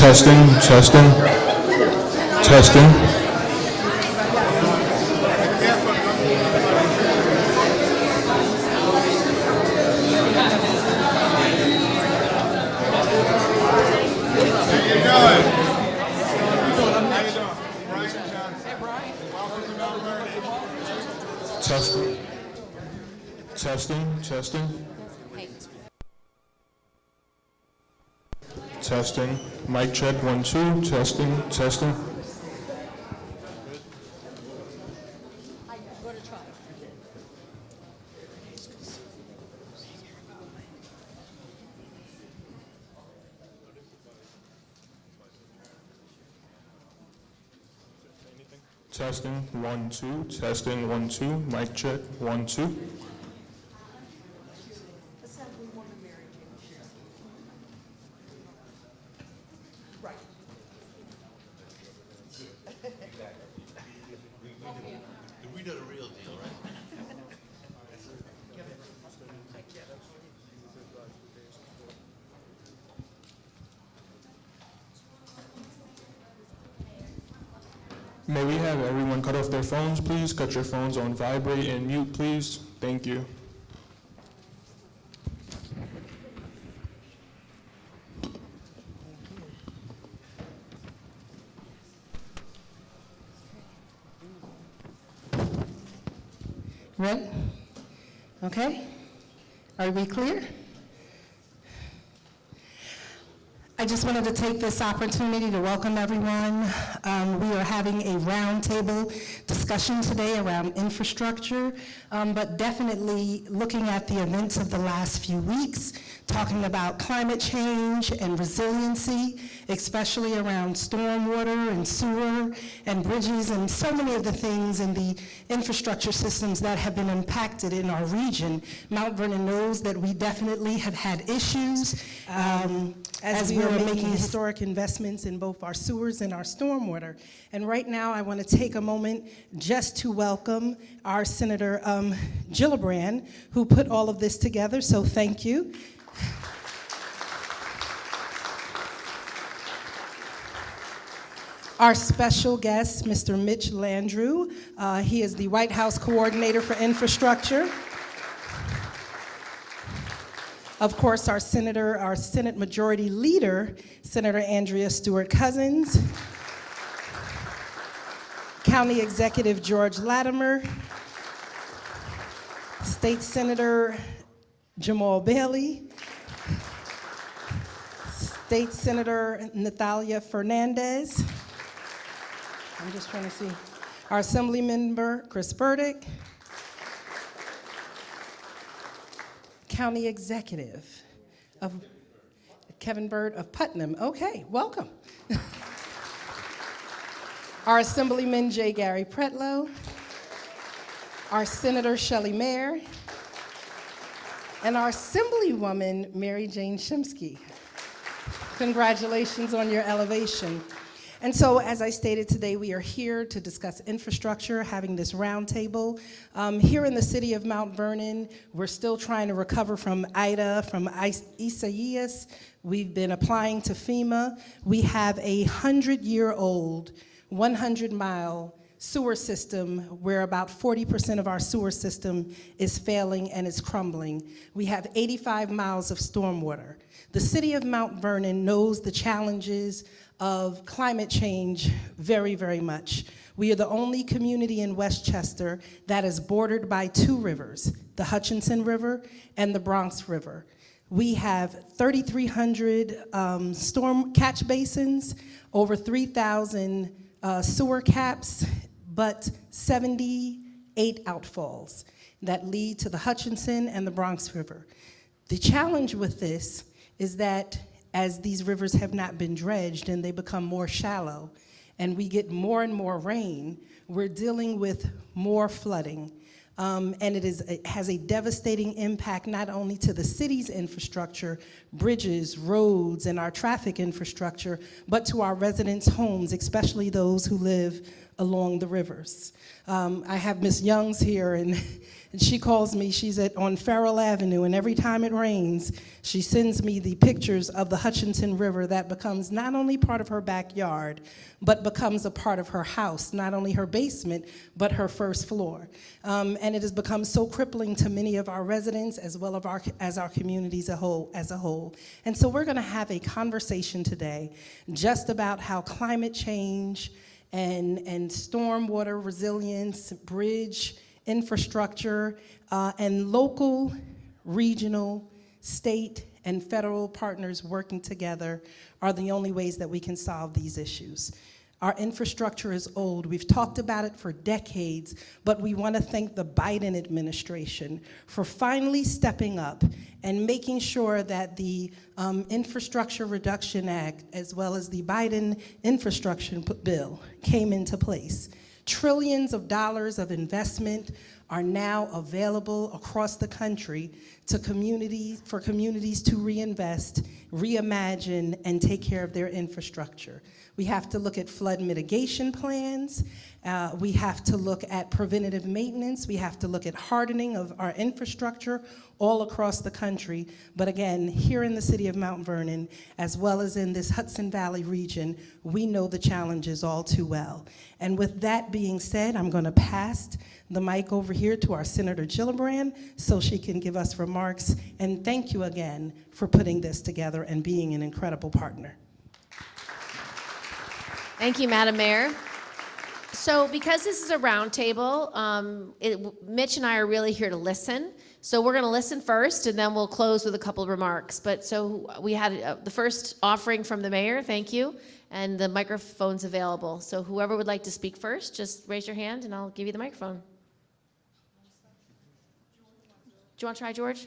Testing, testing, testing. Testing, testing, testing. Testing. Mic check, 1, 2. Testing, testing. Testing, 1, 2. Testing, 1, 2. Mic check, 1, 2. We know the real deal, right? May we have everyone cut off their phones, please? Cut your phones on vibrate and mute, please. Thank you. Ready? Okay. Are we clear? I just wanted to take this opportunity to welcome everyone. We are having a roundtable discussion today around infrastructure, but definitely looking at the events of the last few weeks, talking about climate change and resiliency, especially around stormwater and sewer and bridges and so many of the things in the infrastructure systems that have been impacted in our region. Mount Vernon knows that we definitely have had issues as we are making historic investments in both our sewers and our stormwater. And right now I want to take a moment just to welcome our Senator Gillibrand, who put all of this together, so thank you. Our special guest, Mr. Mitch Landrieu. He is the White House Coordinator for Infrastructure. Of course, our Senate Majority Leader, Senator Andrea Stewart-Cousins. County Executive George Latimer. State Senator Jamal Bailey. State Senator Natalia Fernandez. I'm just trying to see. Our Assembly Member, Chris Burdick. County Executive of Kevin Bird of Putnam. Okay, welcome. Our Assemblyman, J. Gary Pretlow. Our Senator, Shelley Mayer. And our Assemblywoman, Mary Jane Shimsky. Congratulations on your elevation. And so, as I stated today, we are here to discuss infrastructure, having this roundtable. Here in the city of Mount Vernon, we're still trying to recover from Ida, from Isaias. We've been applying to FEMA. We have a 100-year-old, 100-mile sewer system where about 40% of our sewer system is failing and is crumbling. We have 85 miles of stormwater. The city of Mount Vernon knows the challenges of climate change very, very much. We are the only community in Westchester that is bordered by 2 rivers, the Hutchinson River and the Bronx River. We have 3,300 storm catch basins, over 3,000 sewer caps, but 78 outfalls that lead to the Hutchinson and the Bronx River. The challenge with this is that as these rivers have not been dredged and they become more shallow and we get more and more rain, we're dealing with more flooding. And it has a devastating impact not only to the city's infrastructure, bridges, roads, and our traffic infrastructure, but to our residents' homes, especially those who live along the rivers. I have Miss Youngs here, and she calls me, she's on Farrell Avenue, and every time it rains, she sends me the pictures of the Hutchinson River that becomes not only part of her backyard, but becomes a part of her house, not only her basement, but her first floor. And it has become so crippling to many of our residents as well as our communities as a whole. And so we're gonna have a conversation today just about how climate change and stormwater resilience, bridge infrastructure, and local, regional, state, and federal partners working together are the only ways that we can solve these issues. Our infrastructure is old. We've talked about it for decades, but we want to thank the Biden administration for finally stepping up and making sure that the Infrastructure Reduction Act, as well as the Biden infrastructure bill, came into place. Trillions of dollars of investment are now available across the country to for communities to reinvest, reimagine, and take care of their infrastructure. We have to look at flood mitigation plans. We have to look at preventative maintenance. We have to look at hardening of our infrastructure all across the country. But again, here in the city of Mount Vernon, as well as in this Hudson Valley region, we know the challenges all too well. And with that being said, I'm going to pass the mic over here to our Senator Gillibrand so she can give us remarks. And thank you again for putting this together and being an incredible partner. Thank you, Madam Mayor. So because this is a roundtable, Mitch and I are really here to listen. So we're going to listen first, and then we'll close with a couple of remarks. But so we had the first offering from the mayor, thank you, and the microphone's available. So whoever would like to speak first, just raise your hand, and I'll give you the microphone. Do you want to try, George?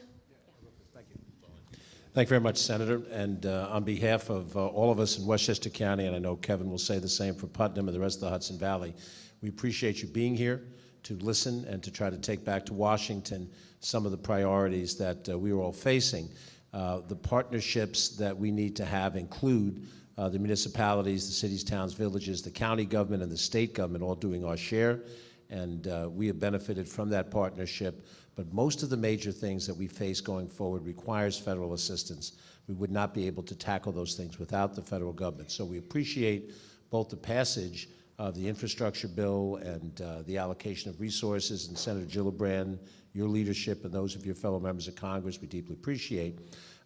Thank you very much, Senator. And on behalf of all of us in Westchester County, and I know Kevin will say the same for Putnam and the rest of the Hudson Valley, we appreciate you being here to listen and to try to take back to Washington some of the priorities that we are all facing. The partnerships that we need to have include the municipalities, the cities, towns, villages, the county government, and the state government all doing our share. And we have benefited from that partnership. But most of the major things that we face going forward requires federal assistance. We would not be able to tackle those things without the federal government. So we appreciate both the passage of the infrastructure bill and the allocation of resources, and Senator Gillibrand, your leadership, and those of your fellow members of Congress we deeply appreciate.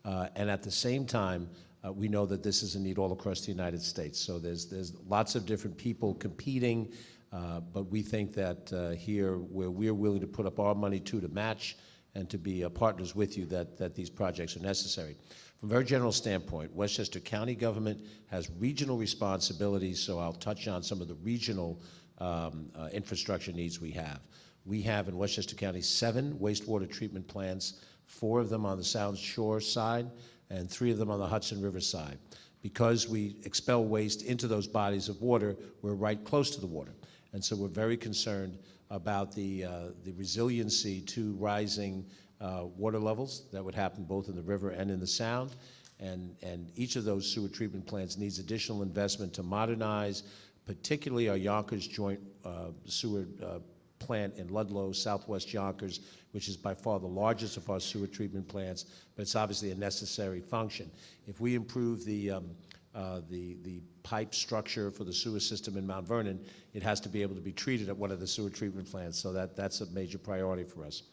And at the same time, we know that this is a need all across the United States. So there's lots of different people competing. But we think that here, where we're willing to put up our money to match and to be partners with you, that these projects are necessary. From a very general standpoint, Westchester County government has regional responsibilities, so I'll touch on some of the regional infrastructure needs we have. We have in Westchester County 7 wastewater treatment plants, 4 of them on the South Shore side and 3 of them on the Hudson River side. Because we expel waste into those bodies of water, we're right close to the water. And so we're very concerned about the resiliency to rising water levels that would happen both in the river and in the Sound. And each of those sewer treatment plants needs additional investment to modernize, particularly our Yonkers Joint Sewer Plant in Ludlow, Southwest Yonkers, which is by far the largest of our sewer treatment plants, but it's obviously a necessary function. If we improve the pipe structure for the sewer system in Mount Vernon, it has to be able to be treated at one of the sewer treatment plants, so that's a major priority for us.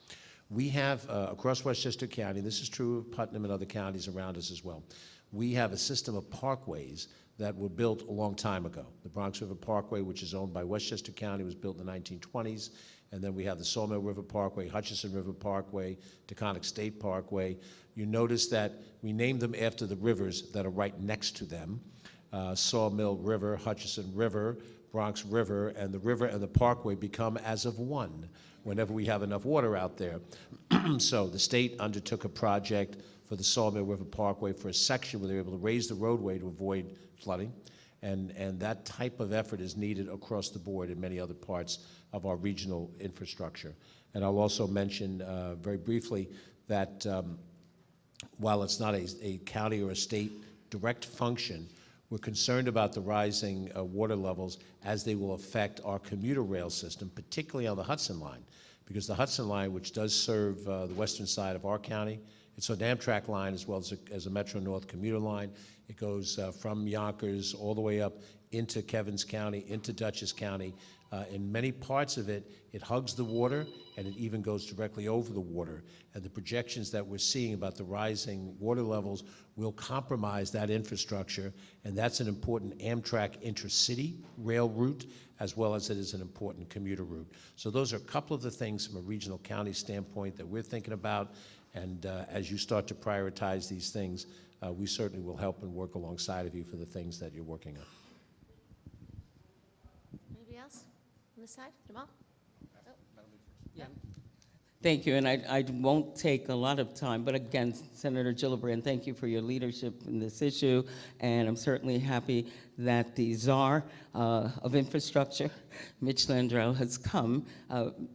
We have, across Westchester County, this is true of Putnam and other counties around us as well, we have a system of parkways that were built a long time ago. The Bronx River Parkway, which is owned by Westchester County, was built in the 1920s, and then we have the Sawmill River Parkway, Hutchinson River Parkway, Taconic State Parkway. You notice that we named them after the rivers that are right next to them. Sawmill River, Hutchinson River, Bronx River, and the parkway become as of one whenever we have enough water out there. So the state undertook a project for the Sawmill River Parkway for a section where they were able to raise the roadway to avoid flooding. And that type of effort is needed across the board in many other parts of our regional infrastructure. And I'll also mention very briefly that while it's not a county or a state direct function, We're concerned about the rising water levels as they will affect our commuter rail system, particularly on the Hudson Line, because the Hudson Line, which does serve the western side of our county, it's an Amtrak line as well as a Metro North commuter line. It goes from Yonkers all the way up into Kevens County, into Dutchess County. In many parts of it, it hugs the water, and it even goes directly over the water. And the projections that we're seeing about the rising water levels will compromise that infrastructure, and that's an important Amtrak intercity rail route, as well as it is an important commuter route. So those are a couple of the things from a regional county standpoint that we're thinking about, and as you start to prioritize these things, we certainly will help and work alongside of you for the things that you're working on. Anybody else on this side? Jamal? Thank you, and I won't take a lot of time, but again, Senator Gillibrand, thank you for your leadership in this issue, and I'm certainly happy that the czar of infrastructure, Mitch Landrieu, has come.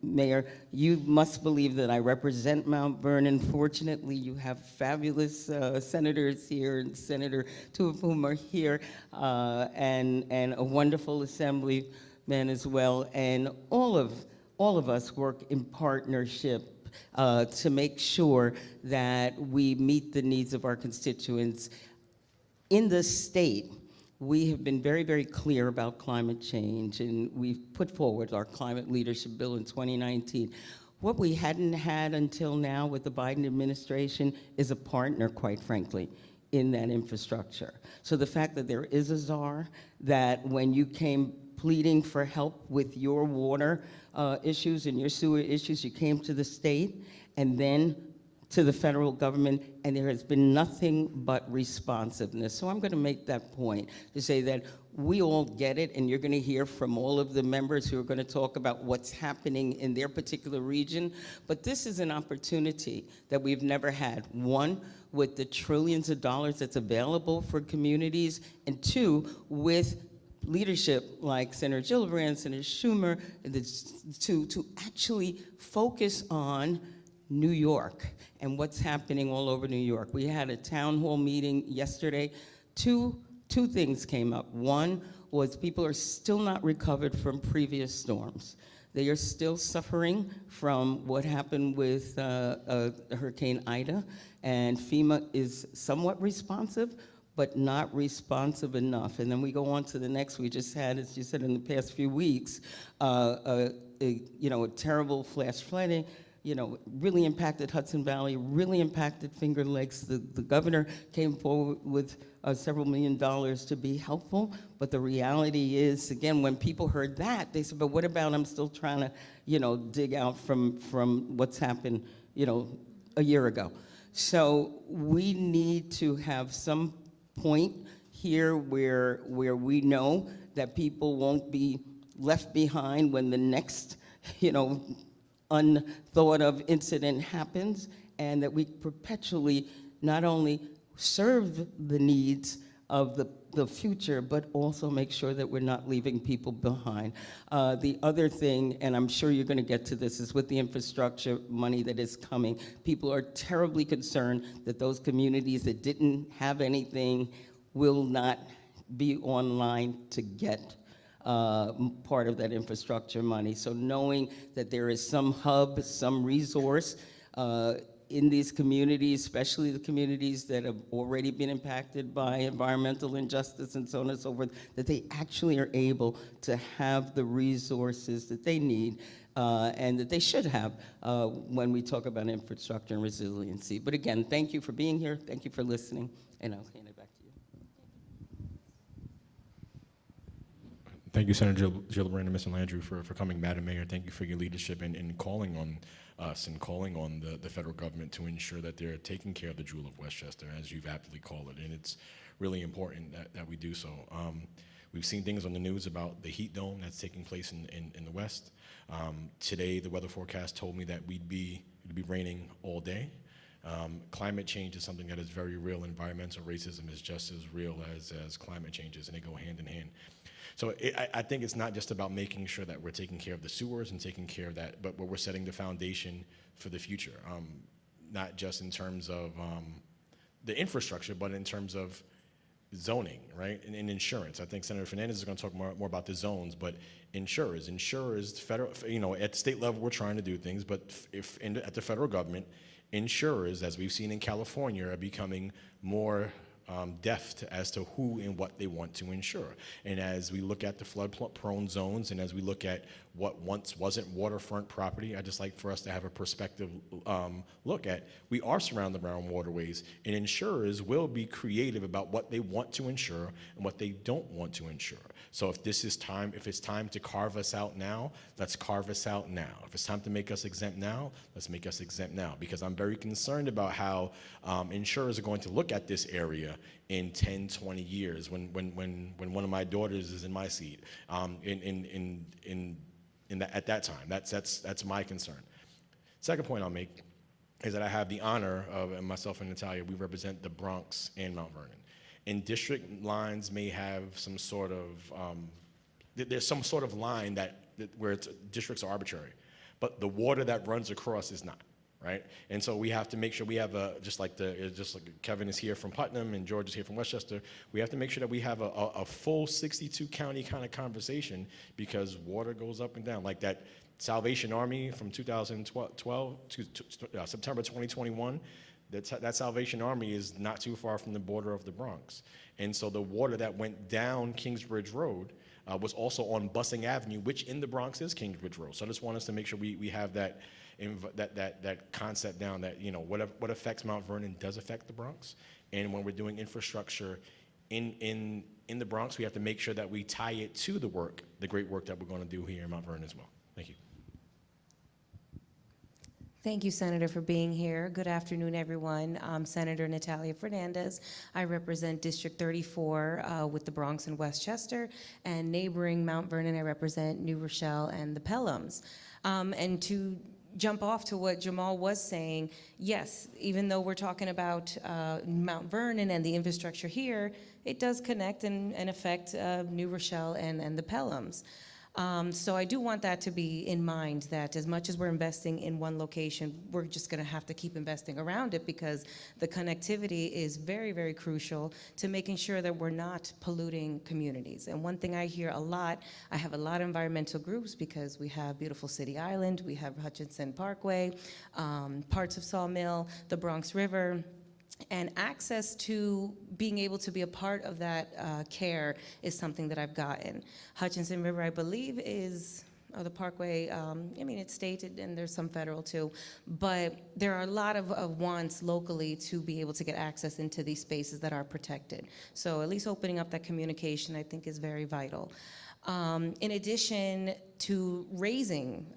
Mayor, you must believe that I represent Mount Vernon. Fortunately, you have fabulous senators here, and two of whom are here, and a wonderful assemblyman as well, and all of us work in partnership to make sure that we meet the needs of our constituents. In the state, we have been very, very clear about climate change, and we've put forward our climate leadership bill in 2019. What we hadn't had until now with the Biden administration is a partner, quite frankly, in that infrastructure. So the fact that there is a czar, that when you came pleading for help with your water issues and your sewer issues, you came to the state and then to the federal government, and there has been nothing but responsiveness. So I'm going to make that point to say that we all get it, and you're going to hear from all of the members who are going to talk about what's happening in their particular region. But this is an opportunity that we've never had. One, with the trillions of dollars that's available for communities, and two, with leadership like Senator Gillibrand, Senator Schumer, to actually focus on New York and what's happening all over New York. We had a town hall meeting yesterday. Two things came up. One was people are still not recovered from previous storms. They are still suffering from what happened with Hurricane Ida, and FEMA is somewhat responsive, but not responsive enough. And then we go on to the next. We just had, as you said, in the past few weeks, a terrible flash flooding, really impacted Hudson Valley, really impacted Finger Lakes. The governor came forward with several $1 million to be helpful, but the reality is, again, when people heard that, they said, but what about, I'm still trying to, dig out from what's happened, a year ago. So we need to have some point here where we know that people won't be left behind when the next, unthought of incident happens, and that we perpetually not only serve the needs of the future, but also make sure that we're not leaving people behind. The other thing, and I'm sure you're going to get to this, is with the infrastructure money that is coming. People are terribly concerned that those communities that didn't have anything will not be online to get part of that infrastructure money. So knowing that there is some hub, some resource in these communities, especially the communities that have already been impacted by environmental injustice and so on and so forth, that they actually are able to have the resources that they need and that they should have when we talk about infrastructure and resiliency. But again, thank you for being here. Thank you for listening, and I'll hand it back to you. Thank you, Senator Gillibrand and Mr. Landrieu, for coming, Madam Mayor. Thank you for your leadership and calling on us and calling on the federal government to ensure that they're taking care of the jewel of Westchester, as you've aptly called it. And it's really important that we do so. We've seen things on the news about the heat dome that's taking place in the West. Today, the weather forecast told me that it'd be raining all day. Climate change is something that is very real. Environmental racism is just as real as climate change is, and they go hand in hand. So I think it's not just about making sure that we're taking care of the sewers and taking care of that, but we're setting the foundation for the future, not just in terms of the infrastructure, but in terms of zoning, right, and insurance. I think Senator Fernandez is going to talk more about the zones, but insurers, federal, at the state level, we're trying to do things, but at the federal government, insurers, as we've seen in California, are becoming more deft as to who and what they want to insure. And as we look at the flood-prone zones, and as we look at what once wasn't waterfront property, I'd just like for us to have a perspective look at, we are surrounded around waterways, and insurers will be creative about what they want to insure and what they don't want to insure. So if it's time to carve us out now, let's carve us out now. If it's time to make us exempt now, let's make us exempt now, because I'm very concerned about how insurers are going to look at this area in 10, 20 years when one of my daughters is in my seat at that time. That's my concern. Second point I'll make is that I have the honor of, and myself and Natalia, we represent the Bronx and Mount Vernon. And district lines may have some sort of, there's some sort of line where districts are arbitrary, but the water that runs across is not, right? And so we have to make sure we have just like Kevin is here from Putnam and George is here from Westchester, we have to make sure that we have a full 62 county kind of conversation, because water goes up and down. Like that Salvation Army from 2012 to September 2021, that Salvation Army is not too far from the border of the Bronx. And so the water that went down Kingsbridge Road was also on Bussing Avenue, which in the Bronx is Kingsbridge Road. So I just want us to make sure we have that concept down, that what affects Mount Vernon does affect the Bronx. And when we're doing infrastructure in the Bronx, we have to make sure that we tie it to the great work that we're going to do here in Mount Vernon as well. Thank you. Thank you, Senator, for being here. Good afternoon, everyone. I'm Senator Natalia Fernandez. I represent District 34 with the Bronx and Westchester, and neighboring Mount Vernon, I represent New Rochelle and the Pelhams. And to jump off to what Jamal was saying, yes, even though we're talking about Mount Vernon and the infrastructure here, it does connect and affect New Rochelle and the Pelhams. So I do want that to be in mind, that as much as we're investing in one location, we're just going to have to keep investing around it, because the connectivity is very, very crucial to making sure that we're not polluting communities. And one thing I hear a lot, I have a lot of environmental groups, because we have beautiful City Island, we have Hutchinson Parkway, parts of Sawmill, the Bronx River. And access to being able to be a part of that care is something that I've gotten. Hutchinson River, I believe, is the Parkway. It's stated, and there's some federal too. But there are a lot of wants locally to be able to get access into these spaces that are protected. So at least opening up that communication, I think, is very vital. In addition to raising,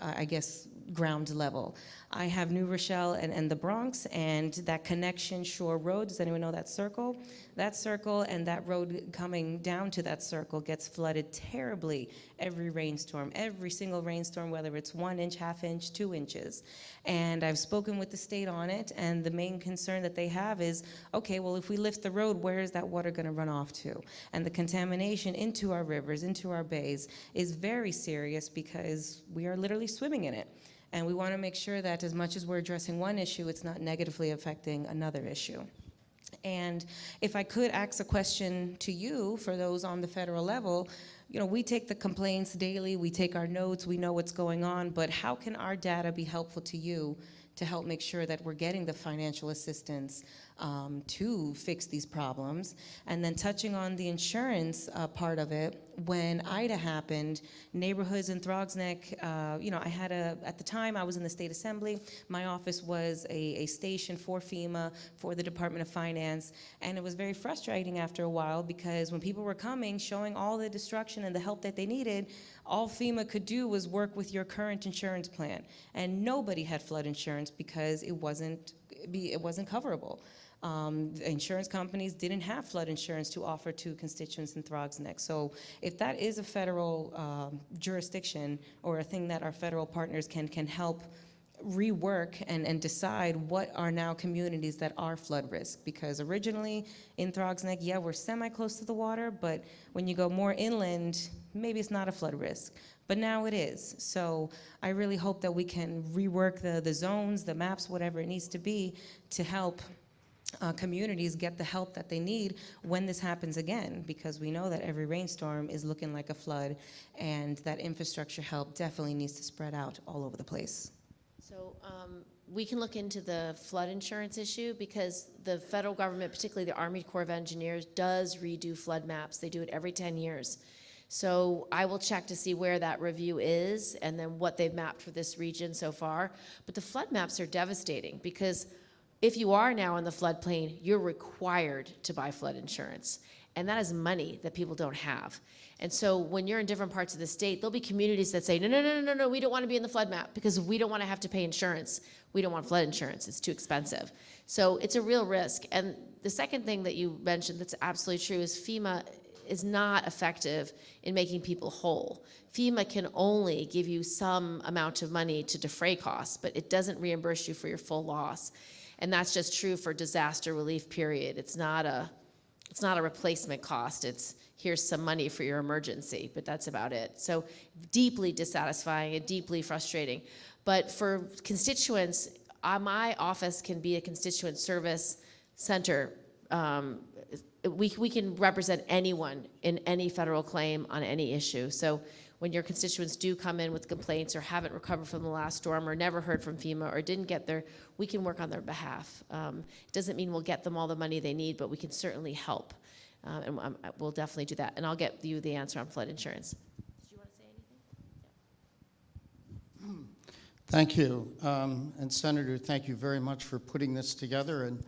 ground level, I have New Rochelle and the Bronx, and that connection, Shore Road, does anyone know that circle? That circle and that road coming down to that circle gets flooded terribly every rainstorm, every single rainstorm, whether it's 1 inch, ½ inch, 2 inches. And I've spoken with the state on it, and the main concern that they have is, okay, well, if we lift the road, where is that water gonna run off to? And the contamination into our rivers, into our bays, is very serious, because we are literally swimming in it. And we want to make sure that as much as we're addressing one issue, it's not negatively affecting another issue. And if I could ask a question to you, for those on the federal level, we take the complaints daily, we take our notes, we know what's going on, but how can our data be helpful to you to help make sure that we're getting the financial assistance to fix these problems? And then touching on the insurance part of it, when Ida happened, neighborhoods in Throgsneck, I had at the time I was in the State Assembly, my office was a station for FEMA, for the Department of Finance, and it was very frustrating after a while, because when people were coming, showing all the destruction and the help that they needed, all FEMA could do was work with your current insurance plan. And nobody had flood insurance, because it wasn't coverable. Insurance companies didn't have flood insurance to offer to constituents in Throgsneck. So if that is a federal jurisdiction, or a thing that our federal partners can help rework and decide what are now communities that are flood risk. Because originally in Throgsneck, yeah, we're semi-close to the water, but when you go more inland, maybe it's not a flood risk. But now it is. So I really hope that we can rework the zones, the maps, whatever it needs to be, to help communities get the help that they need when this happens again, because we know that every rainstorm is looking like a flood, and that infrastructure help definitely needs to spread out all over the place. So we can look into the flood insurance issue, because the federal government, particularly the Army Corps of Engineers, does redo flood maps. They do it every 10 years. So I will check to see where that review is and then what they've mapped for this region so far. But the flood maps are devastating, because if you are now in the floodplain, you're required to buy flood insurance. And that is money that people don't have. And so when you're in different parts of the state, there'll be communities that say, no, we don't want to be in the flood map because we don't want to have to pay insurance. We don't want flood insurance, it's too expensive. So it's a real risk. And the second thing that you mentioned that's absolutely true is FEMA is not effective in making people whole. FEMA can only give you some amount of money to defray costs, but it doesn't reimburse you for your full loss. And that's just true for disaster relief, period. It's not a replacement cost. It's here's some money for your emergency, but that's about it. So deeply dissatisfying and deeply frustrating. But for constituents, my office can be a constituent service center. We can represent anyone in any federal claim on any issue. So when your constituents do come in with complaints or haven't recovered from the last storm or never heard from FEMA or didn't get there, we can work on their behalf. It doesn't mean we'll get them all the money they need, but we can certainly help. And we'll definitely do that. And I'll get you the answer on flood insurance. Did you want to say anything? Thank you. And Senator, thank you very much for putting this together. And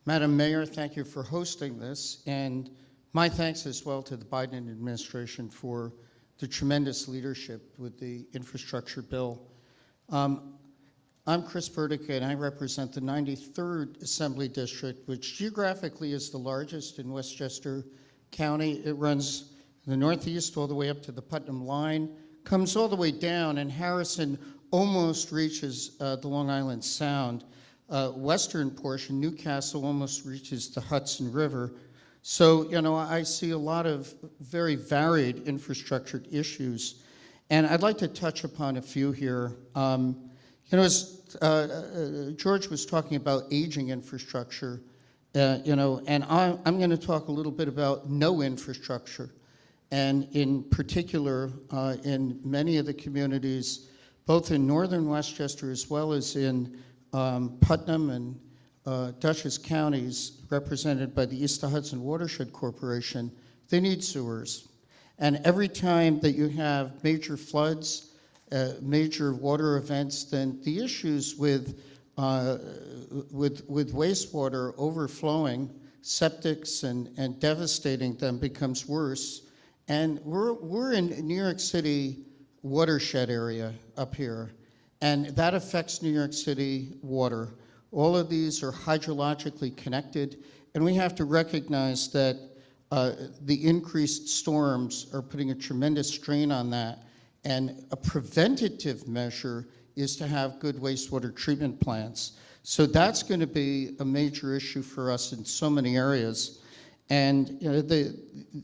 Madam Mayor, thank you for hosting this. And my thanks as well to the Biden administration for the tremendous leadership with the infrastructure bill. I'm Chris Burdick, and I represent the 93rd Assembly District, which geographically is the largest in Westchester County. It runs the northeast all the way up to the Putnam line, comes all the way down, and Harrison almost reaches the Long Island Sound. Western portion, Newcastle, almost reaches the Hudson River. So, I see a lot of very varied infrastructure issues, and I'd like to touch upon a few here. As George was talking about aging infrastructure, and I'm going to talk a little bit about no infrastructure, and in particular, in many of the communities, both in northern Westchester as well as in Putnam and Dutchess counties, represented by the East Hudson Watershed Corporation, they need sewers. And every time that you have major floods, major water events, then the issues with wastewater overflowing, septics and devastating them becomes worse. And we're in New York City watershed area up here, and that affects New York City water. All of these are hydrologically connected, and we have to recognize that the increased storms are putting a tremendous strain on that, and a preventative measure is to have good wastewater treatment plants. So that's going to be a major issue for us in so many areas. And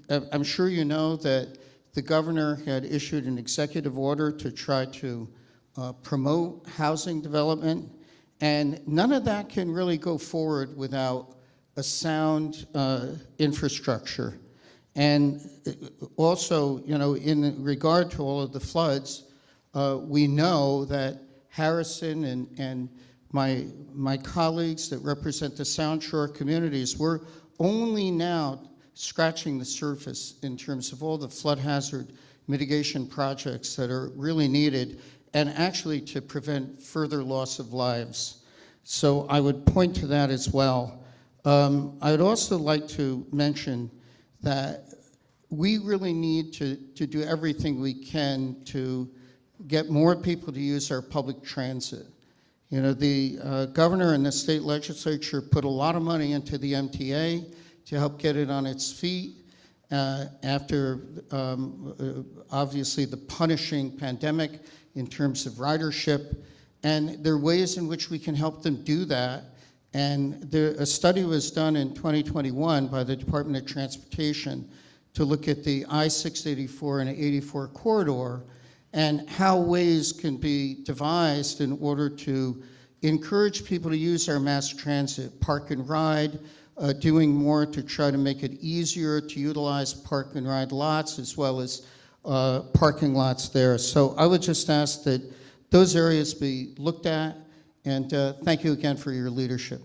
I'm sure you know that the governor had issued an executive order to try to promote housing development, and none of that can really go forward without a sound infrastructure. And also, in regard to all of the floods, we know that Harrison and my colleagues that represent the Sound Shore communities, we're only now scratching the surface in terms of all the flood hazard mitigation projects that are really needed, and actually to prevent further loss of lives. So I would point to that as well. I would also like to mention that we really need to do everything we can to get more people to use our public transit. The governor and the state legislature put a lot of money into the MTA to help get it on its feet after obviously the punishing pandemic in terms of ridership. And there are ways in which we can help them do that. And a study was done in 2021 by the Department of Transportation to look at the I-684 and 84 corridor and how ways can be devised in order to encourage people to use our mass transit, park and ride, doing more to try to make it easier to utilize park and ride lots as well as parking lots there. So I would just ask that those areas be looked at, and thank you again for your leadership.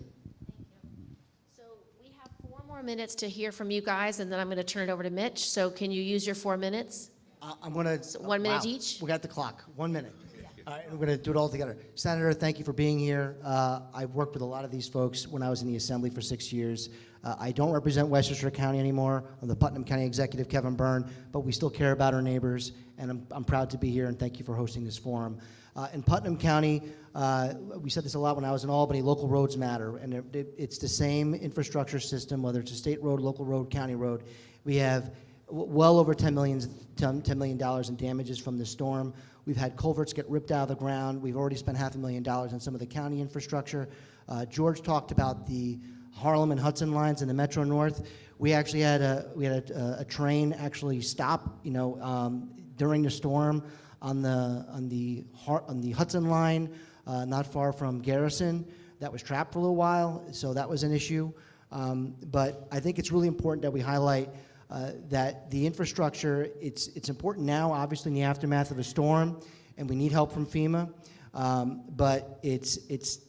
So we have 4 more minutes to hear from you guys, and then I'm going to turn it over to Mitch. So can you use your 4 minutes? I'm going to... So 1 minute each? We got the clock. 1 minute. All right, we're going to do it all together. Senator, thank you for being here. I've worked with a lot of these folks when I was in the Assembly for 6 years. I don't represent Westchester County anymore. I'm the Putnam County Executive, Kevin Byrne, but we still care about our neighbors, and I'm proud to be here, and thank you for hosting this forum. In Putnam County, we said this a lot when I was in Albany, local roads matter, and it's the same infrastructure system, whether it's a state road, local road, county road. We have well over $10 million in damages from the storm. We've had culverts get ripped out of the ground. We've already spent $500,000 on some of the county infrastructure. George talked about the Harlem and Hudson lines in the Metro North. We actually had a train actually stop, during the storm on the Hudson line, not far from Garrison. That was trapped for a little while, so that was an issue. But I think it's really important that we highlight that the infrastructure, it's important now, obviously in the aftermath of a storm, and we need help from FEMA, but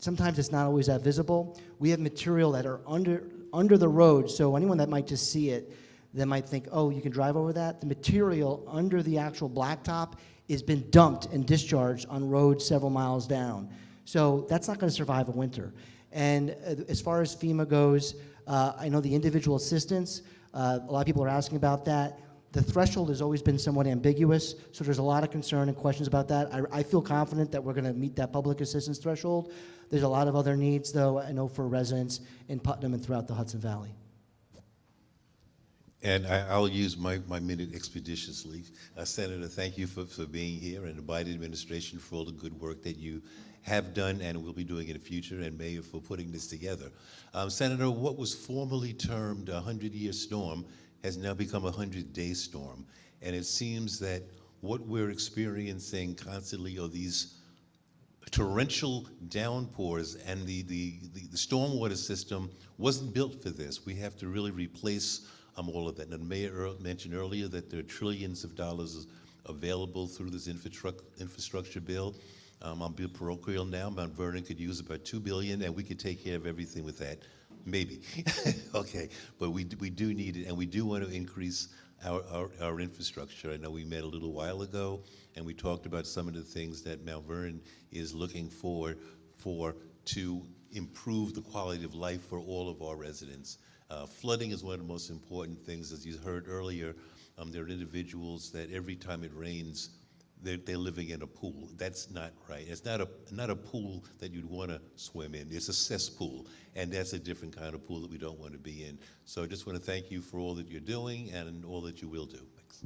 sometimes it's not always that visible. We have material that are under the road, so anyone that might just see it, they might think, oh, you can drive over that. The material under the actual blacktop has been dumped and discharged on roads several miles down. So that's not going to survive a winter. And as far as FEMA goes, I know the individual assistance, a lot of people are asking about that. The threshold has always been somewhat ambiguous, so there's a lot of concern and questions about that. I feel confident that we're going to meet that public assistance threshold. There's a lot of other needs, though, I know for residents in Putnam and throughout the Hudson Valley. And I'll use my minute expeditiously. Senator, thank you for being here, and the Biden administration for all the good work that you have done and will be doing in the future, and Mayor for putting this together. Senator, what was formerly termed a 100-year storm has now become a 100-day storm. And it seems that what we're experiencing constantly are these torrential downpours, and the stormwater system wasn't built for this. We have to really replace all of that. And the Mayor mentioned earlier that there are trillions of dollars available through this infrastructure bill. I'll be parochial now. Mount Vernon could use about $2 billion, and we could take care of everything with that. Maybe. Okay, but we do need it, and we do want to increase our infrastructure. I know we met a little while ago, and we talked about some of the things that Mount Vernon is looking for to improve the quality of life for all of our residents. Flooding is one of the most important things. As you heard earlier, there are individuals that every time it rains, they're living in a pool. That's not right. It's not a pool that you'd want to swim in. It's a cesspool, and that's a different kind of pool that we don't want to be in. So I just want to thank you for all that you're doing and all that you will do. Thanks.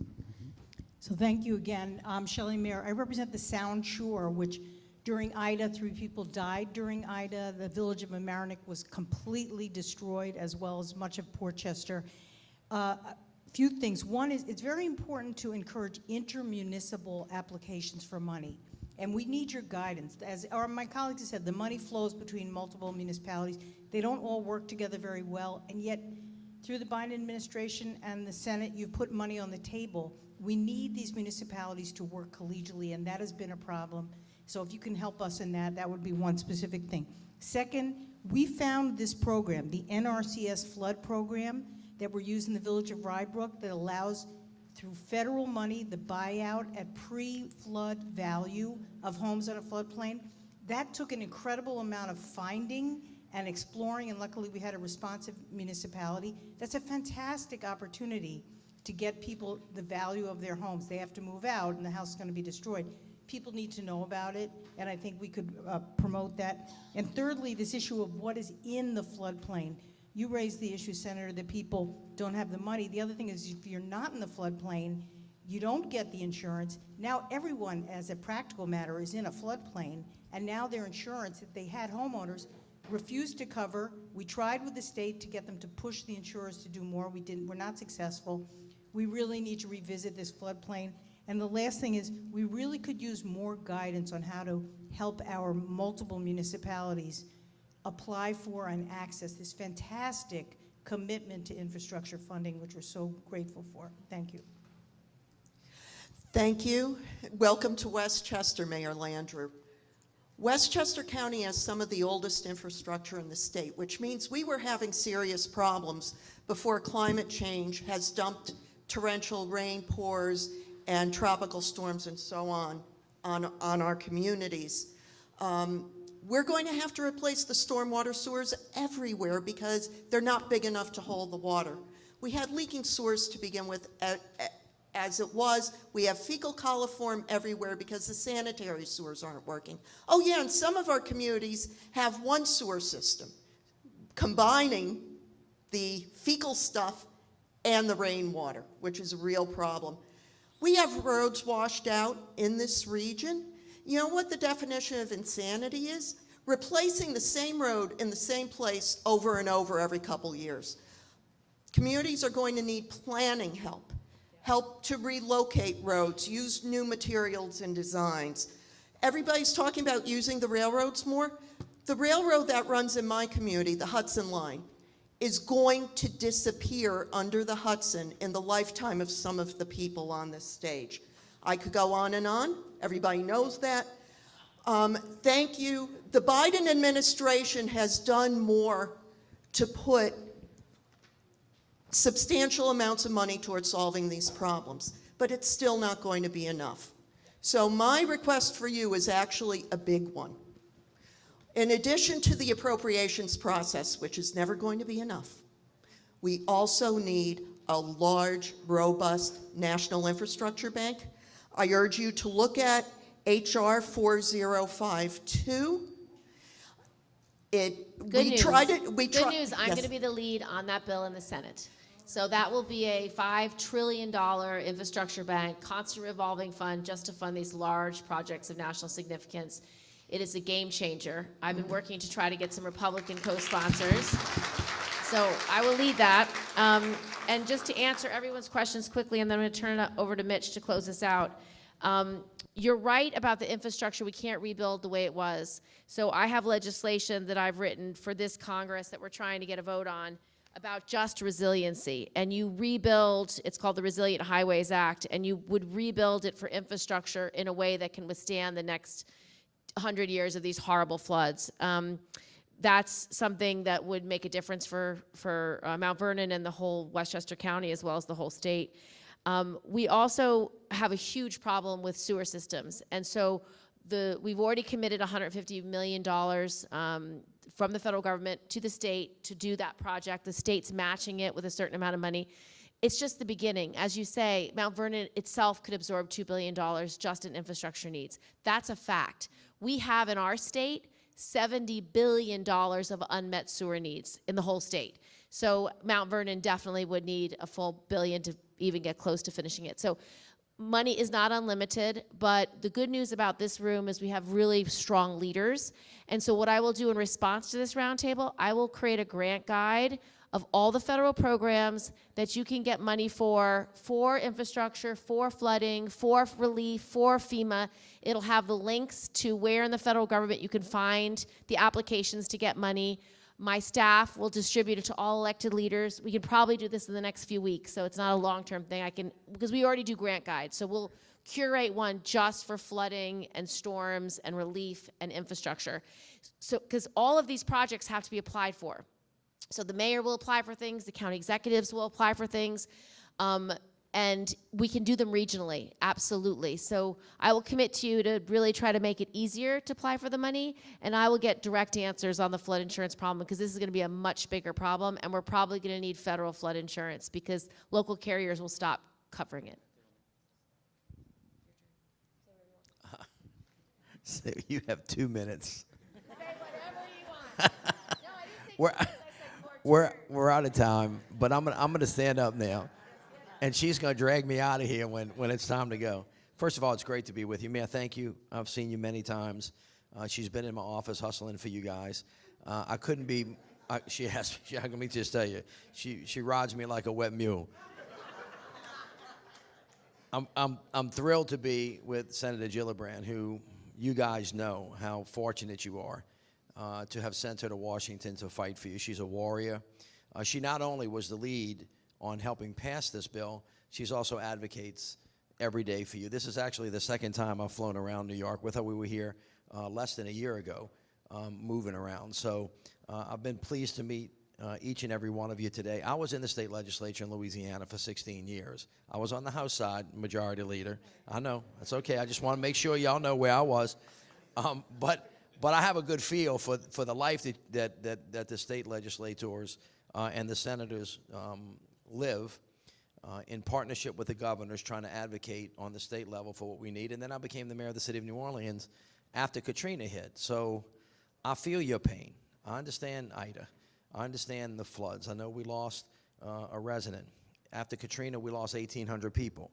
So thank you again. Shelley Mayer, I represent the Sound Shore, which during Ida, 3 people died during Ida. The village of Mamaroneck was completely destroyed, as well as much of Portchester. Few things. One is it's very important to encourage intermunicipal applications for money, and we need your guidance. As my colleagues have said, the money flows between multiple municipalities. They don't all work together very well, and yet through the Biden administration and the Senate, you've put money on the table. We need these municipalities to work collegially, and that has been a problem. So if you can help us in that, that would be one specific thing. Second, we found this program, the NRCS flood program, that we're using in the village of Rybrook, that allows, through federal money, the buyout at pre-flood value of homes on a floodplain. That took an incredible amount of finding and exploring, and luckily we had a responsive municipality. That's a fantastic opportunity to get people the value of their homes. They have to move out and the house is going to be destroyed. People need to know about it, and I think we could promote that. And thirdly, this issue of what is in the floodplain. You raised the issue, Senator, that people don't have the money. The other thing is, if you're not in the floodplain, you don't get the insurance. Now everyone, as a practical matter, is in a floodplain, and now their insurance that they had, homeowners, refused to cover. We tried with the state to get them to push the insurers to do more. We're not successful. We really need to revisit this floodplain. And the last thing is, we really could use more guidance on how to help our multiple municipalities apply for and access this fantastic commitment to infrastructure funding, which we're so grateful for. Thank you. Thank you. Welcome to Westchester, Mayor Landrieu. Westchester County has some of the oldest infrastructure in the state, which means we were having serious problems before climate change has dumped torrential rain pours and tropical storms and so on our communities. We're going to have to replace the stormwater sewers everywhere because they're not big enough to hold the water. We had leaking sewers to begin with as it was. We have fecal coliform everywhere because the sanitary sewers aren't working. Oh yeah, and some of our communities have one sewer system, combining the fecal stuff and the rainwater, which is a real problem. We have roads washed out in this region. You know what the definition of insanity is? Replacing the same road in the same place over and over every couple years. Communities are going to need planning help, help to relocate roads, use new materials and designs. Everybody's talking about using the railroads more. The railroad that runs in my community, the Hudson Line, is going to disappear under the Hudson in the lifetime of some of the people on this stage. I could go on and on. Everybody knows that. Thank you. The Biden administration has done more to put substantial amounts of money towards solving these problems, but it's still not going to be enough. So my request for you is actually a big one. In addition to the appropriations process, which is never going to be enough, we also need a large, robust national infrastructure bank. I urge you to look at HR 4052. Good news, I'm going to be the lead on that bill in the Senate. So that will be a $5 trillion infrastructure bank, constant revolving fund, just to fund these large projects of national significance. It is a game changer. I've been working to try to get some Republican co-sponsors. So I will lead that. And just to answer everyone's questions quickly, and then I'm going to turn it over to Mitch to close this out. You're right about the infrastructure. We can't rebuild the way it was. So I have legislation that I've written for this Congress that we're trying to get a vote on about just resiliency. And you rebuild, it's called the Resilient Highways Act, and you would rebuild it for infrastructure in a way that can withstand the next 100 years of these horrible floods. That's something that would make a difference for Mount Vernon and the whole Westchester County, as well as the whole state. We also have a huge problem with sewer systems. And so we've already committed $150 million from the federal government to the state to do that project. The state's matching it with a certain amount of money. It's just the beginning. As you say, Mount Vernon itself could absorb $2 billion just in infrastructure needs. That's a fact. We have in our state $70 billion of unmet sewer needs in the whole state. So Mount Vernon definitely would need a full billion to even get close to finishing it. So money is not unlimited, but the good news about this room is we have really strong leaders. And so what I will do in response to this roundtable, I will create a grant guide of all the federal programs that you can get money for infrastructure, for flooding, for relief, for FEMA. It'll have the links to where in the federal government you can find the applications to get money. My staff will distribute it to all elected leaders. We can probably do this in the next few weeks, so it's not a long-term thing. Because we already do grant guides, so we'll curate one just for flooding and storms and relief and infrastructure. So, because all of these projects have to be applied for. So the mayor will apply for things, the county executives will apply for things, and we can do them regionally, absolutely. So I will commit to you to really try to make it easier to apply for the money, and I will get direct answers on the flood insurance problem, because this is going to be a much bigger problem, and we're probably going to need federal flood insurance because local carriers will stop covering it. So you have 2 minutes. Say whatever you want. No, I didn't say We're out of time, but I'm gonna stand up now, and she's gonna drag me out of here when it's time to go. First of all, it's great to be with you, Mayor. Thank you. I've seen you many times. She's been in my office hustling for you guys. I couldn't be. She has. Let me just tell you, she rides me like a wet mule. I'm thrilled to be with Senator Gillibrand, who you guys know how fortunate you are to have sent her to Washington to fight for you. She's a warrior. She not only was the lead on helping pass this bill, she's also advocates every day for you. This is actually the second time I've flown around New York with her. We were here less than a year ago, moving around. So I've been pleased to meet each and every one of you today. I was in the state legislature in Louisiana for 16 years. I was on the House side, majority leader. I know, that's okay. I just want to make sure y'all know where I was. But I have a good feel for the life that the state legislators and the senators live in partnership with the governors, trying to advocate on the state level for what we need. And then I became the mayor of the city of New Orleans after Katrina hit. So I feel your pain. I understand Ida. I understand the floods. I know we lost a resident. After Katrina, we lost 1,800 people.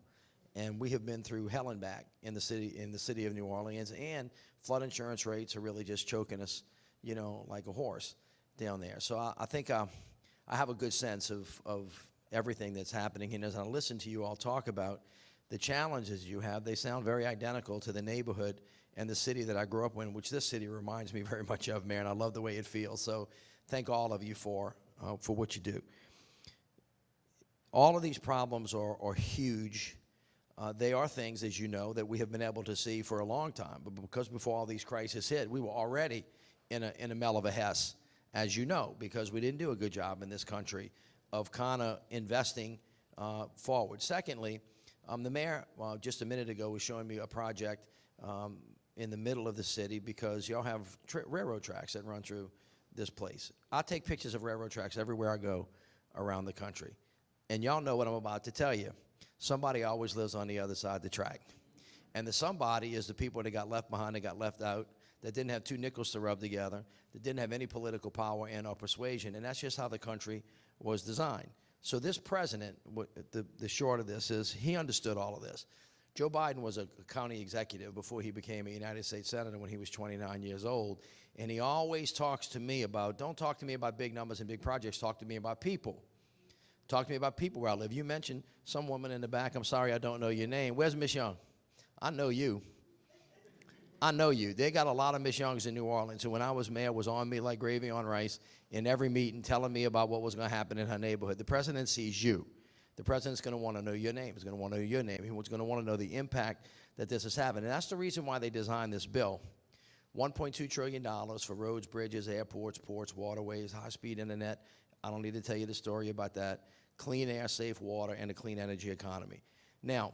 And we have been through hell and back in the city of New Orleans. And flood insurance rates are really just choking us, you know, like a horse down there. So I think I have a good sense of everything that's happening. And as I listen to you all talk about the challenges you have, they sound very identical to the neighborhood and the city that I grew up in, which this city reminds me very much of, Mayor, and I love the way it feels. So thank all of you for what you do. All of these problems are huge. They are things, as you know, that we have been able to see for a long time. But because before all these crises hit, we were already in a mell of a hess, as you know, because we didn't do a good job in this country of kind of investing forward. Secondly, the mayor, just a minute ago, was showing me a project in the middle of the city because y'all have railroad tracks that run through this place. I take pictures of railroad tracks everywhere I go around the country. And y'all know what I'm about to tell you. Somebody always lives on the other side of the track. And the somebody is the people that got left behind, that got left out, that didn't have two nickels to rub together, that didn't have any political power and or persuasion. And that's just how the country was designed. So this president, the short of this is, he understood all of this. Joe Biden was a county executive before he became a United States Senator when he was 29 years old. And he always talks to me about, don't talk to me about big numbers and big projects, talk to me about people. Talk to me about people where I live. You mentioned some woman in the back. I'm sorry I don't know your name. Where's Miss Young? I know you. I know you. They got a lot of Miss Youngs in New Orleans who, when I was mayor, was on me like gravy on rice in every meeting telling me about what was going to happen in her neighborhood. The president sees you. The president's going to want to know your name. He's going to want to know your name. He's going to want to know the impact that this is having. And that's the reason why they designed this bill. $1.2 trillion for roads, bridges, airports, ports, waterways, high-speed internet. I don't need to tell you the story about that. Clean air, safe water, and a clean energy economy. Now,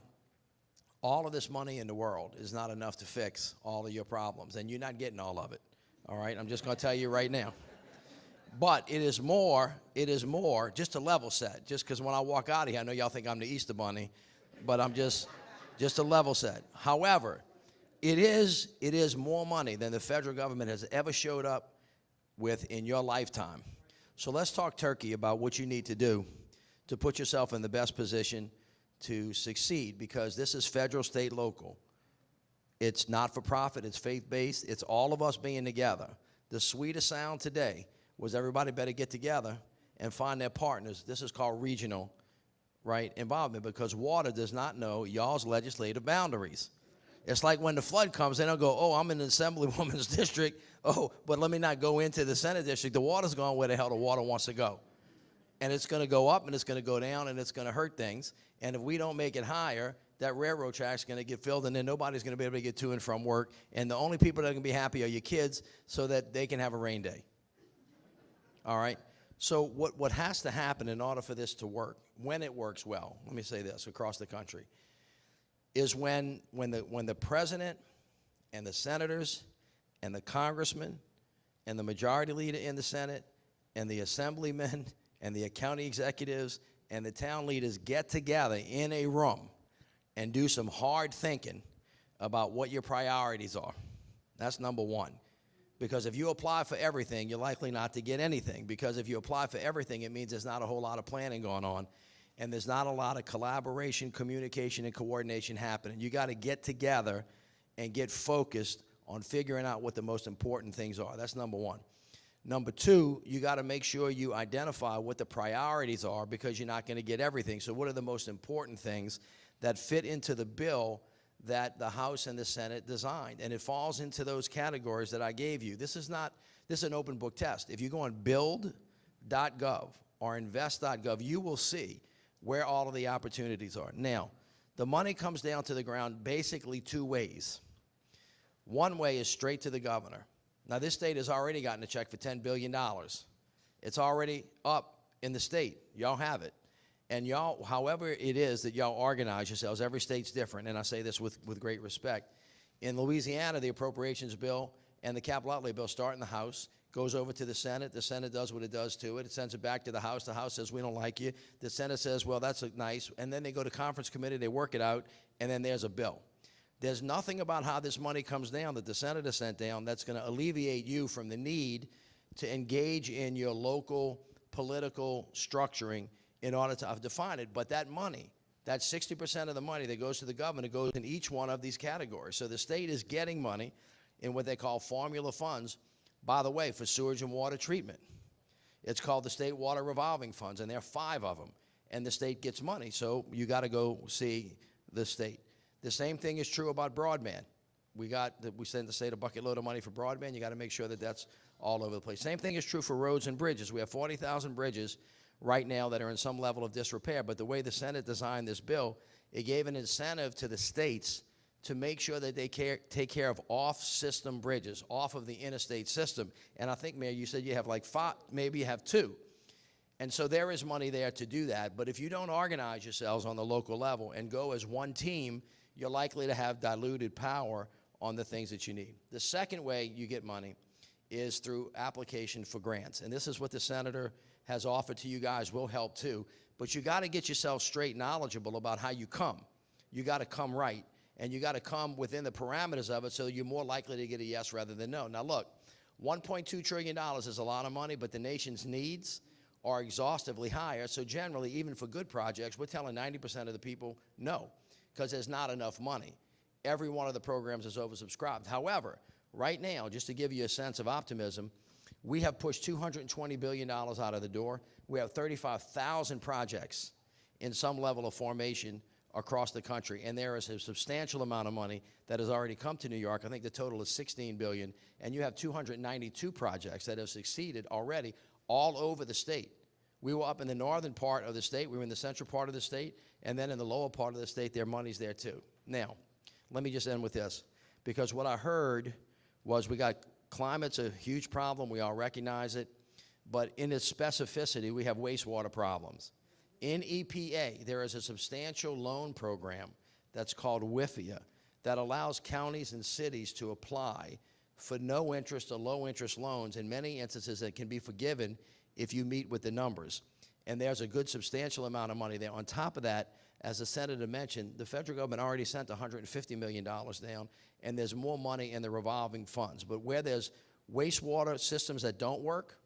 all of this money in the world is not enough to fix all of your problems, and you're not getting all of it, all right? I'm just going to tell you right now. But it is more, just to level set, just because when I walk out of here, I know y'all think I'm the Easter Bunny, but I'm just a level set. However, it is more money than the federal government has ever showed up with in your lifetime. So let's talk turkey about what you need to do to put yourself in the best position to succeed, because this is federal, state, local. It's not for profit, it's faith-based, it's all of us being together. The sweetest sound today was everybody better get together and find their partners. This is called regional, right, involvement, because water does not know y'all's legislative boundaries. It's like when the flood comes, they don't go, oh, I'm in the Assemblywoman's district, oh, but let me not go into the Senate district. The water's going where the hell the water wants to go. And it's going to go up and it's going to go down and it's going to hurt things. And if we don't make it higher, that railroad track's going to get filled and then nobody's going to be able to get to and from work. And the only people that are going to be happy are your kids so that they can have a rain day. All right? So what has to happen in order for this to work, when it works well, let me say this, across the country, is when the president and the senators and the congressmen and the majority leader in the Senate and the assemblymen and the county executives and the town leaders get together in a room and do some hard thinking about what your priorities are. That's number one. Because if you apply for everything, you're likely not to get anything. Because if you apply for everything, it means there's not a whole lot of planning going on. And there's not a lot of collaboration, communication, and coordination happening. You got to get together and get focused on figuring out what the most important things are. That's number one. Number two, you got to make sure you identify what the priorities are, because you're not going to get everything. So what are the most important things that fit into the bill that the House and the Senate designed. And it falls into those categories that I gave you. This is an open book test. If you go on build.gov or invest.gov, you will see where all of the opportunities are. Now, the money comes down to the ground basically two ways. One way is straight to the governor. Now, this state has already gotten a check for $10 billion. It's already up in the state. Y'all have it. And y'all, however it is that y'all organize yourselves, every state's different, and I say this with great respect. In Louisiana, the appropriations bill and the capital outlay bill start in the House, goes over to the Senate does what it does to it, it sends it back to the House says, we don't like you, the Senate says, well, that's nice, and then they go to conference committee, they work it out, and then there's a bill. There's nothing about how this money comes down that the Senator sent down that's going to alleviate you from the need to engage in your local political structuring in order to define it. But that money, that 60% of the money that goes to the governor goes in each one of these categories. So the state is getting money in what they call formula funds, by the way, for sewage and water treatment. It's called the State Water Revolving Funds, and there are 5 of them. And the state gets money, so you got to go see the state. The same thing is true about broadband. We send the state a bucket load of money for broadband. You got to make sure that that's all over the place. Same thing is true for roads and bridges. We have 40,000 bridges right now that are in some level of disrepair. But the way the Senate designed this bill, it gave an incentive to the states to make sure that they take care of off-system bridges, off of the interstate system. And I think, Mayor, you said you have like 5, maybe you have 2. And so there is money there to do that. But if you don't organize yourselves on the local level and go as one team, you're likely to have diluted power on the things that you need. The second way you get money is through application for grants. And this is what the Senator has offered to you guys, will help too. But you got to get yourself straight knowledgeable about how you come. You got to come right, and you got to come within the parameters of it so you're more likely to get a yes rather than no. Now look, $1.2 trillion is a lot of money, but the nation's needs are exhaustively higher. So generally, even for good projects, we're telling 90% of the people no, because there's not enough money. Every one of the programs is oversubscribed. However, right now, just to give you a sense of optimism, we have pushed $220 billion out of the door. We have 35,000 projects in some level of formation across the country, and there is a substantial amount of money that has already come to New York. I think the total is $16 billion, and you have 292 projects that have succeeded already all over the state. We were up in the northern part of the state, we were in the central part of the state, and then in the lower part of the state, their money's there too. Now, let me just end with this, because what I heard was climate's a huge problem, we all recognize it, but in its specificity, we have wastewater problems. In EPA, there is a substantial loan program that's called WIFIA that allows counties and cities to apply for no interest or low interest loans, in many instances that can be forgiven if you meet with the numbers. And there's a good substantial amount of money there. On top of that, as the Senator mentioned, the federal government already sent $150 million down, and there's more money in the revolving funds. But where there's wastewater systems that don't work,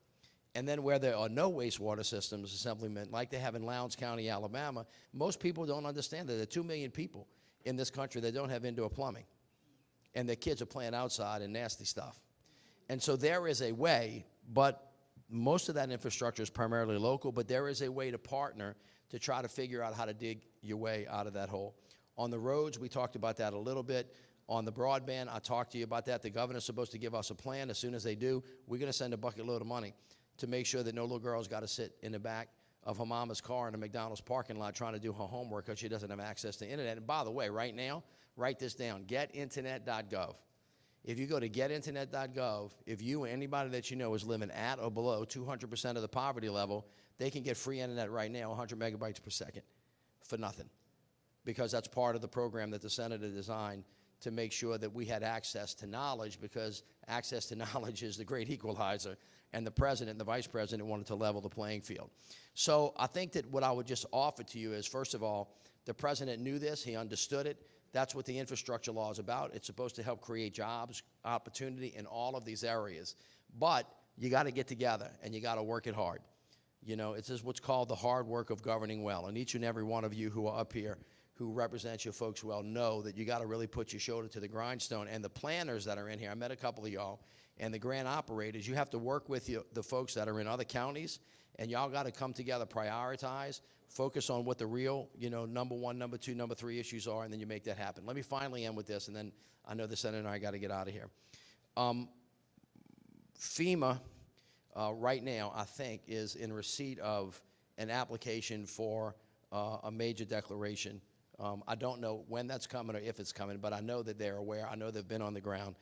and then where there are no wastewater systems, assemblymen, like they have in Lowndes County, Alabama, most people don't understand that there are 2 million people in this country that don't have indoor plumbing, and their kids are playing outside and nasty stuff. And so there is a way, but most of that infrastructure is primarily local, but there is a way to partner to try to figure out how to dig your way out of that hole. On the roads, we talked about that a little bit. On the broadband, I talked to you about that. The governor's supposed to give us a plan. As soon as they do, we're going to send a bucket load of money to make sure that no little girl's got to sit in the back of her mama's car in a McDonald's parking lot trying to do her homework because she doesn't have access to internet. And by the way, right now, write this down, getinternet.gov. If you go to getinternet.gov, if you or anybody that you know is living at or below 200% of the poverty level, they can get free internet right now, 100 megabytes per second, for nothing. Because that's part of the program that the Senator designed to make sure that we had access to knowledge, because access to knowledge is the great equalizer, and the president and the vice president wanted to level the playing field. So I think that what I would just offer to you is, first of all, the president knew this, he understood it. That's what the infrastructure law is about. It's supposed to help create jobs, opportunity in all of these areas. But you got to get together, and you got to work it hard. You know, it's just what's called the hard work of governing well. And each and every one of you who are up here, who represent you folks well know that you got to really put your shoulder to the grindstone. And the planners that are in here, I met a couple of y'all, and the grant operators, you have to work with the folks that are in other counties, and y'all got to come together, prioritize, focus on what the real, number one, number two, number three issues are, and then you make that happen. Let me finally end with this, and then I know the Senator and I got to get out of here. FEMA, right now, I think, is in receipt of an application for a major declaration. I don't know when that's coming or if it's coming, but I know that they're aware. I know they've been on the ground.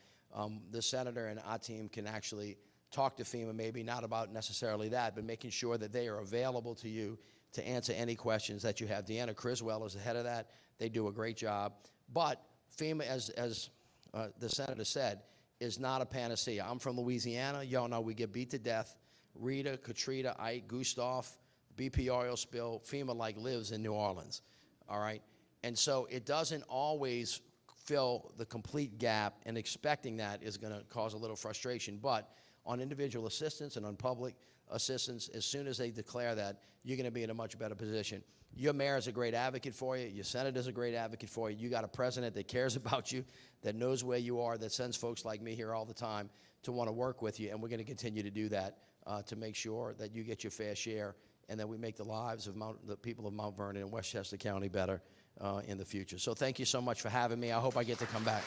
The Senator and our team can actually talk to FEMA, maybe not about necessarily that, but making sure that they are available to you to answer any questions that you have. Deanna Criswell is the head of that. They do a great job. But FEMA, as the Senator said, is not a panacea. I'm from Louisiana. Y'all know we get beat to death. Rita, Katrina, Ike, Gustav, BP oil spill, FEMA lives in New Orleans, all right? And so it doesn't always fill the complete gap, and expecting that is gonna cause a little frustration. But on individual assistance and on public assistance, as soon as they declare that, you're gonna be in a much better position. Your mayor is a great advocate for you. Your senator's a great advocate for you. You got a president that cares about you, that knows where you are, that sends folks like me here all the time to want to work with you, and we're going to continue to do that to make sure that you get your fair share and that we make the lives of the people of Mount Vernon and Westchester County better in the future. So thank you so much for having me. I hope I get to come back.